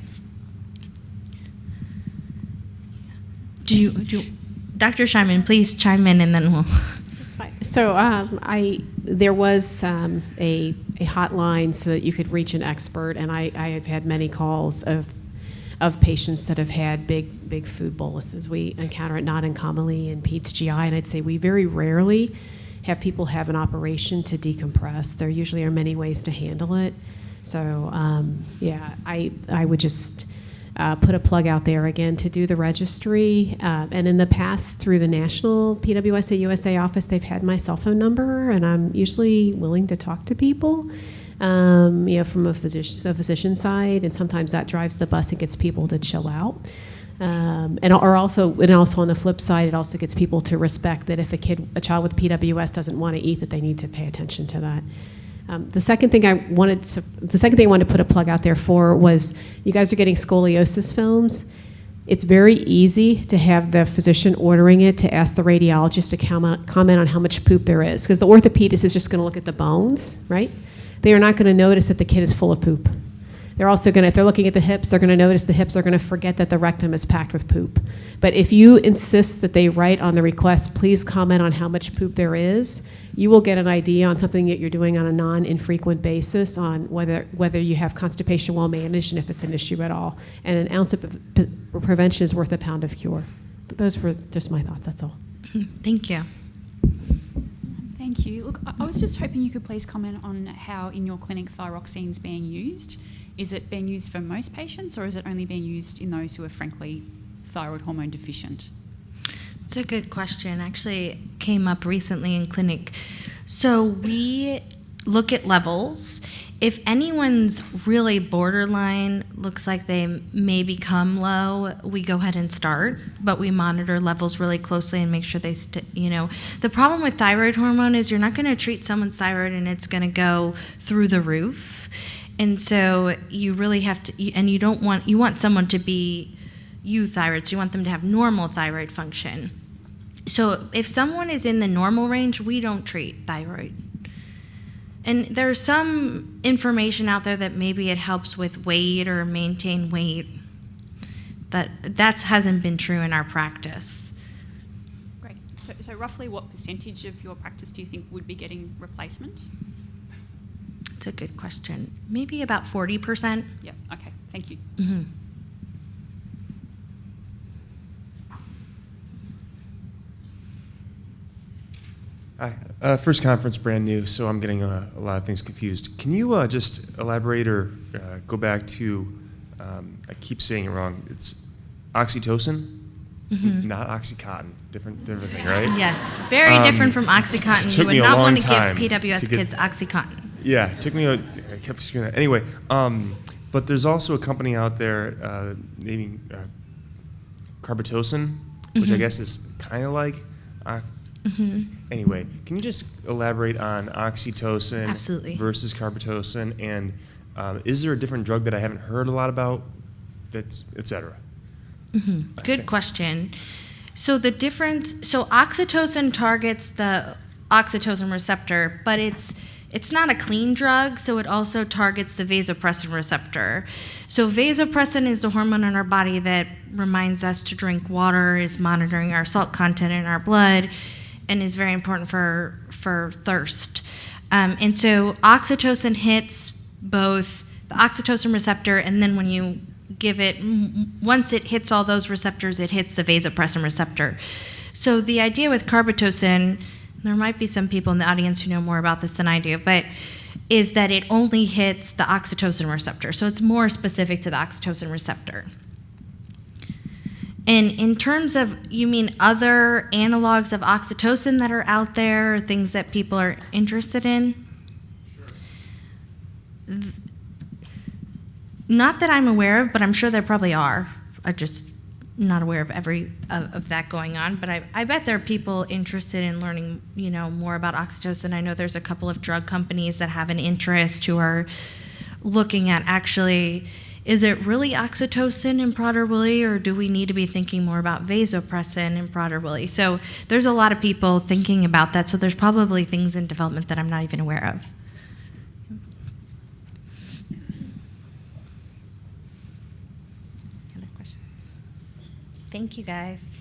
Dr. Scheinman, please chime in, and then we'll. That's fine. So there was a hotline so that you could reach an expert, and I have had many calls of patients that have had big food boluses. We encounter it not uncommonly in peds GI, and I'd say we very rarely have people have an operation to decompress. There usually are many ways to handle it. So I would just put a plug out there again to do the registry. And in the past, through the National PWS USA office, they've had my cell phone number, and I'm usually willing to talk to people. From the physician side, and sometimes that drives the bus and gets people to chill out. And also on the flip side, it also gets people to respect that if a child with PWS doesn't want to eat, that they need to pay attention to that. The second thing I wanted to put a plug out there for was, you guys are getting scoliosis films. It's very easy to have the physician ordering it to ask the radiologist to comment on how much poop there is, because the orthopedist is just going to look at the bones, right? They are not going to notice that the kid is full of poop. They're also going to, if they're looking at the hips, they're going to notice the hips are going to forget that the rectum is packed with poop. But if you insist that they write on the request, please comment on how much poop there is, you will get an idea on something that you're doing on a non-infrequent basis on whether you have constipation well managed and if it's an issue at all. And an ounce of prevention is worth a pound of cure. Those were just my thoughts, that's all. Thank you. Thank you. Look, I was just hoping you could please comment on how in your clinic thyroxine is being used. Is it being used for most patients, or is it only being used in those who are frankly thyroid hormone deficient? It's a good question. Actually, came up recently in clinic. So we look at levels. If anyone's really borderline, looks like they may become low, we go ahead and start, but we monitor levels really closely and make sure they, the problem with thyroid hormone is you're not going to treat someone's thyroid and it's going to go through the roof. And so you really have to, and you want someone to be euthyroid, so you want them to have normal thyroid function. So if someone is in the normal range, we don't treat thyroid. And there's some information out there that maybe it helps with weight or maintain weight. That hasn't been true in our practice. Great. So roughly what percentage of your practice do you think would be getting replacement? It's a good question. Maybe about 40%. Yeah, okay, thank you. Mm-hmm. Hi. First conference, brand new, so I'm getting a lot of things confused. Can you just elaborate or go back to, I keep saying it wrong, it's Oxytocin? Mm-hmm. Not Oxycontin, different thing, right? Yes, very different from Oxycontin. You took would me a not long want to give time PWS to get- kids Oxycontin. Yeah, it took me I kept screwing that. Anyway, but there's also a company out there naming Carbitocin, which I Mhm. guess is kind of like. Mm-hmm. Anyway, can you just elaborate on Oxytocin Absolutely. versus Carbitocin, and is there a different drug that I haven't heard a lot about, that's et cetera? Mm-hmm. Good Thanks. question. So the difference, so oxytocin targets the oxytocin receptor, but it's not a clean drug, so it also targets the vasopressin receptor. So vasopressin is the hormone in our body that reminds us to drink water, is monitoring our salt content in our blood, and is very important for thirst. And so oxytocin hits both the oxytocin receptor, and then when you give it, once it hits all those receptors, it hits the vasopressin receptor. So the idea with Carbitocin, there might be some people in the audience who know more about this than I do, but is that it only hits the oxytocin receptor. So it's more specific to the oxytocin receptor. And in terms of, you mean other analogs of oxytocin that are out there, things that people are interested in? Sure. Not that I'm aware of, but I'm sure there probably are. I'm just not aware of of that going on. But I bet there are people interested in learning, more about oxytocin. I know there's a couple of drug companies that have an interest who are looking at actually, is it really oxytocin in Prader-Willi, or do we need to be thinking more about vasopressin in Prader-Willi? So there's a lot of people thinking about that. So there's probably things in development that I'm not even aware of. Other questions? Thank you, guys.